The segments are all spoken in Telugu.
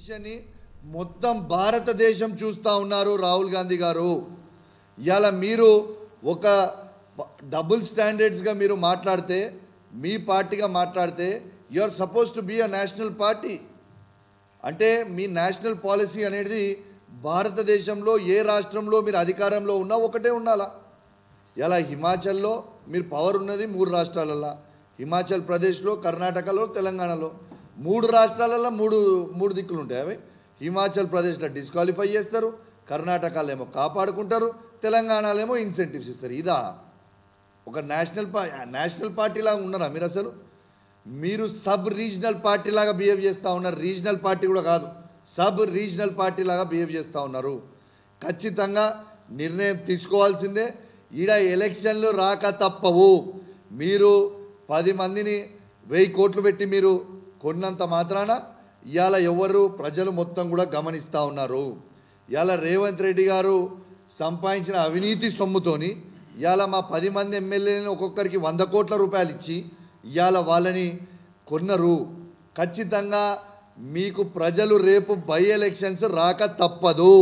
పొజిషన్ని మొత్తం భారతదేశం చూస్తూ ఉన్నారు రాహుల్ గాంధీ గారు. ఇవాళ మీరు ఒక డబుల్ స్టాండర్డ్స్గా మీరు మాట్లాడితే, మీ పార్టీగా మాట్లాడితే, you are suppose to be a national party. అంటే మీ నేషనల్ పాలసీ అనేది భారతదేశంలో ఏ రాష్ట్రంలో మీరు అధికారంలో ఉన్నా ఒకటే ఉండాలా. ఇలా హిమాచల్లో మీరు పవర్ ఉన్నది 3 రాష్ట్రాలలో, హిమాచల్ ప్రదేశ్లో, కర్ణాటకలో, తెలంగాణలో 3 రాష్ట్రాలలో మూడు దిక్కులు ఉంటాయి. అవి హిమాచల్ ప్రదేశ్లో డిస్క్వాలిఫై చేస్తారు, కర్ణాటకలో ఏమో కాపాడుకుంటారు, తెలంగాణలో ఏమో ఇన్సెంటివ్స్ ఇస్తారు. ఇదా ఒక నేషనల్ పార్టీలాగా ఉన్నారా మీరు? అసలు మీరు సబ్ రీజనల్ పార్టీలాగా బిహేవ్ చేస్తూ ఉన్నారు. రీజనల్ పార్టీ కూడా కాదు, సబ్ రీజనల్ పార్టీలాగా బిహేవ్ చేస్తూ ఉన్నారు. ఖచ్చితంగా నిర్ణయం తీసుకోవాల్సిందే. ఈడ ఎలక్షన్లు రాక తప్పవు. మీరు 10 మందిని 1000 కోట్లు పెట్టి మీరు కొన్నంత మాత్రాన ఇవాళ ఎవరు ప్రజలు మొత్తం కూడా గమనిస్తూ ఉన్నారు. ఇవాళ రేవంత్ రెడ్డి గారు సంపాదించిన అవినీతి సొమ్ముతోని ఇవాళ మా 10 మంది ఎమ్మెల్యేలను ఒక్కొక్కరికి 100 కోట్ల రూపాయలు ఇచ్చి ఇవాళ వాళ్ళని కొన్నరు. ఖచ్చితంగా మీకు ప్రజలు రేపు బై ఎలక్షన్స్ రాక తప్పదు.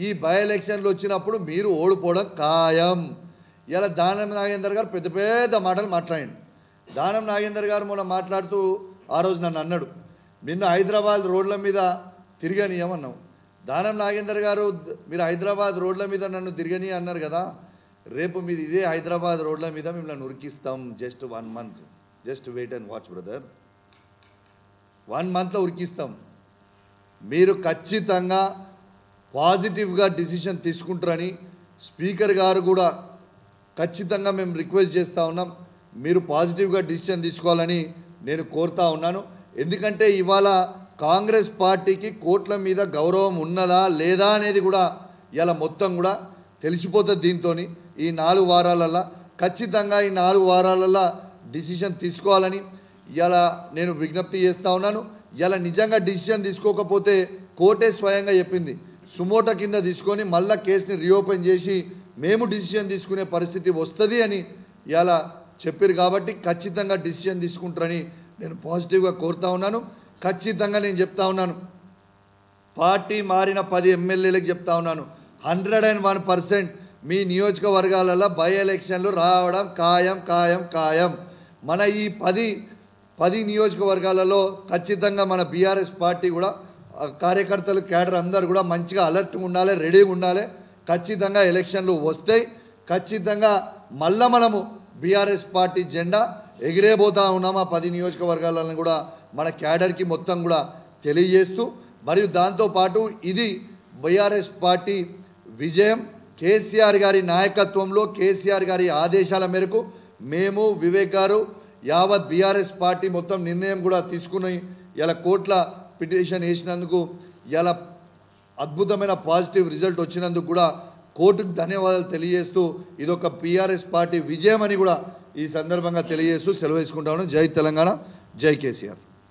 ఈ బై ఎలక్షన్లు వచ్చినప్పుడు మీరు ఓడిపోవడం ఖాయం. ఇలా దానం నాగేందర్ గారు పెద్ద పెద్ద మాటలు మాట్లాడండి. దానం నాగేందర్ గారు మొన్న మాట్లాడుతూ ఆ రోజు నన్ను అన్నాడు, నిన్ను హైదరాబాద్ రోడ్ల మీద తిరగనీయమన్నావు. దానం నాగేందర్ గారు, మీరు హైదరాబాద్ రోడ్ల మీద నన్ను తిరగని అన్నారు కదా, రేపు మీది ఇదే హైదరాబాద్ రోడ్ల మీద మిమ్మల్ని ఉరికిస్తాం. Just 1 month, just wait and watch brother. 1 monthలో ఉరికిస్తాం. మీరు ఖచ్చితంగా పాజిటివ్గా డిసిషన్ తీసుకుంటారని స్పీకర్ గారు కూడా ఖచ్చితంగా మేము రిక్వెస్ట్ చేస్తూ ఉన్నాం. మీరు పాజిటివ్గా డిసిషన్ తీసుకోవాలని నేను కోరుతా ఉన్నాను. ఎందుకంటే ఇవాళ కాంగ్రెస్ పార్టీకి కోట్ల మీద గౌరవం ఉన్నదా లేదా అనేది కూడా ఇలా మొత్తం కూడా తెలిసిపోతుంది. దీంతో ఈ 4 వారాలల్లో ఖచ్చితంగా ఈ 4 వారాలల్లో డిసిషన్ తీసుకోవాలని ఇలా నేను విజ్ఞప్తి చేస్తూ ఉన్నాను. ఇలా నిజంగా డిసిషన్ తీసుకోకపోతే కోర్టే స్వయంగా చెప్పింది, సుమోటో కింద తీసుకొని మళ్ళీ కేసుని రీఓపెన్ చేసి మేము డిసిషన్ తీసుకునే పరిస్థితి వస్తుంది అని ఇలా చెప్పారు. కాబట్టి ఖచ్చితంగా డిసిషన్ తీసుకుంటారని నేను పాజిటివ్గా కోరుతా ఉన్నాను. ఖచ్చితంగా నేను చెప్తా ఉన్నాను, పార్టీ మారిన 10 ఎమ్మెల్యేలకు చెప్తా ఉన్నాను, 101% మీ నియోజకవర్గాలలో బై ఎలక్షన్లు రావడం ఖాయం ఖాయం ఖాయం. మన ఈ 10 నియోజకవర్గాలలో ఖచ్చితంగా మన బీఆర్ఎస్ పార్టీ కూడా కార్యకర్తలు, క్యాడర్ అందరూ కూడా మంచిగా అలర్ట్గా ఉండాలి, రెడీగా ఉండాలి. ఖచ్చితంగా ఎలక్షన్లు వస్తాయి. ఖచ్చితంగా మళ్ళీ మనము బీఆర్ఎస్ పార్టీ జెండా ఎగిరేపోతూ ఉన్నాము. ఆ 10 నియోజకవర్గాలను కూడా మన క్యాడర్కి మొత్తం కూడా తెలియజేస్తూ, మరియు దాంతోపాటు ఇది బీఆర్ఎస్ పార్టీ విజయం. కేసీఆర్ గారి నాయకత్వంలో, కేసీఆర్ గారి ఆదేశాల మేరకు మేము, వివేక్ గారు, యావత్ బీఆర్ఎస్ పార్టీ మొత్తం నిర్ణయం కూడా తీసుకుని ఇలా కోర్టుల పిటిషన్ వేసినందుకు ఇలా అద్భుతమైన పాజిటివ్ రిజల్ట్ వచ్చినందుకు కూడా కోర్టుకు ధన్యవాదాలు తెలియజేస్తూ ఇదొక బీఆర్ఎస్ పార్టీ విజయం అని కూడా ఈ సందర్భంగా తెలియజేస్తూ సెలవు వేసుకుంటాను. జై తెలంగాణ, జై కేసీఆర్.